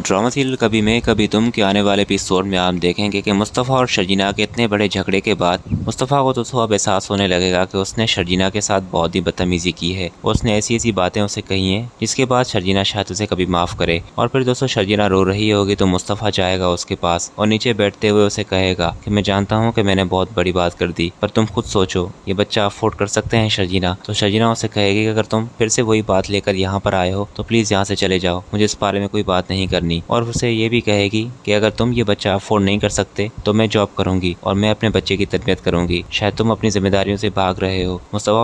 Drama serial कभी मैं कभी तुम के आने वाले एपिसोड में आप देखेंगे कि मुस्तफ़ा और शर्जीना के इतने बड़े झगड़े के बाद मुस्तफ़ा को दोस्तों अब एहसास होने लगेगा कि उसने शर्जीना के साथ बहुत ही बदतमीजी की है। उसने ऐसी ऐसी बातें उसे कही हैं जिसके बाद शर्जीना शायद उसे कभी माफ़ करे। और फिर दोस्तों शर्जीना रो रही होगी तो मुस्तफ़ा जाएगा उसके पास और नीचे बैठते हुए उसे कहेगा कि मैं जानता हूँ कि मैंने बहुत बड़ी बात कर दी, पर तुम खुद सोचो ये बच्चा अफोर्ड कर सकते हैं शर्जीना। तो शर्जीना उसे कहेगी कि अगर तुम फिर से वही बात लेकर यहाँ पर आए हो तो प्लीज़ यहाँ से चले जाओ, मुझे इस बारे में कोई बात नहीं करनी। और उसे ये भी कहेगी कि अगर तुम ये बच्चा अफोर्ड नहीं कर सकते तो मैं जॉब करूंगी और मैं अपने बच्चे की तरबियत करूंगी, शायद तुम अपनी जिम्मेदारियों से भाग रहे हो। मुस्तफ़ा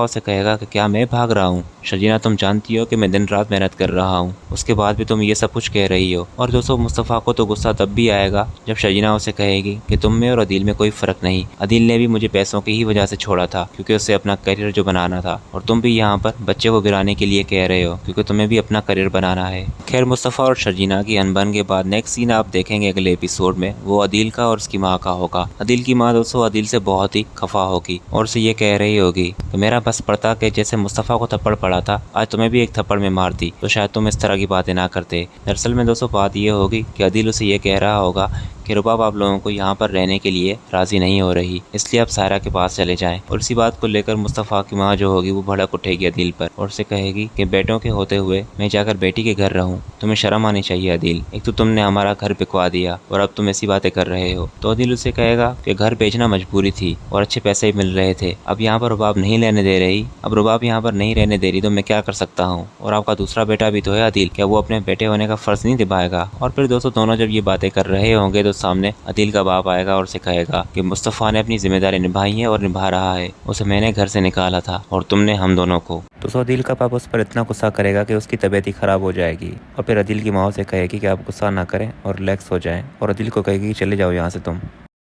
उसे कहेगा कि क्या मैं भाग रहा हूँ? शर्जीना तुम जानती हो कि मैं दिन रात मेहनत कर रहा हूँ, उसके बाद भी तुम ये सब कुछ कह रही हो। और दोस्तों मुस्तफ़ा को तो गुस्सा तब भी आएगा जब शर्जीना उसे कहेगी कि तुम में और अदील में कोई फ़र्क नहीं, अदील ने भी मुझे पैसों की ही वजह से छोड़ा था क्योंकि उसे अपना करियर जो बनाना था, और तुम भी यहाँ पर बच्चे को गिराने के लिए कह रहे हो क्योंकि तुम्हें भी अपना करियर बनाना है। खैर मुस्तफ़ा और शर्जीना की अनबन के बाद नेक्स्ट सीन आप देखेंगे अगले एपिसोड में, वो अदील का और उसकी माँ का होगा। अदील की माँ दोस्तों अदील से बहुत ही खफा होगी और उसे ये कह रही होगी कि मेरा बस पड़ता कि जैसे मुस्तफ़ा को थप्पड़ पड़ा था आज तुम्हें भी एक थप्पड़ में मार दी तो शायद तुम इस तरह की बातें ना करते। दरअसल में दोस्तों बात ये होगी कि अदील उसे ये कह रहा होगा कि रुबाब आप लोगों को यहाँ पर रहने के लिए राज़ी नहीं हो रही, इसलिए आप सायरा के पास चले जाएं। और इसी बात को लेकर मुस्तफ़ा की माँ जो होगी वो भड़क उठेगी अदील पर और उसे कहेगी कि बेटों के होते हुए मैं जाकर बेटी के घर रहूं, तुम्हें शर्म आनी चाहिए अदील, एक तो तुमने हमारा घर बिकवा दिया और अब तुम ऐसी बातें कर रहे हो। तो अदील उसे कहेगा कि घर बेचना मजबूरी थी और अच्छे पैसे मिल रहे थे, अब यहाँ पर रुबाब नहीं लेने दे रही, अब रुबाब यहाँ पर नहीं रहने दे रही तो मैं क्या कर सकता हूँ, और आपका दूसरा बेटा भी तो है अदील, क्या वो अपने बेटे होने का फ़र्ज़ नहीं निभाएगा? और फिर दोस्तों दोनों जब ये बातें कर रहे होंगे तो सामने अदील का बाप आएगा और उसे कहेगा कि मुस्तफ़ा ने अपनी जिम्मेदारी निभाई है और निभा रहा है, उसे मैंने घर से निकाला था और तुमने हम दोनों को। तो अदील का बाप उस पर इतना गुस्सा करेगा कि उसकी तबीयत ही खराब हो जाएगी। और फिर अदील की माँ से कहेगी कि आप गुस्सा ना करें और रिलैक्स हो जाएं, और अदील को कहेगी कि चले जाओ यहाँ से तुम।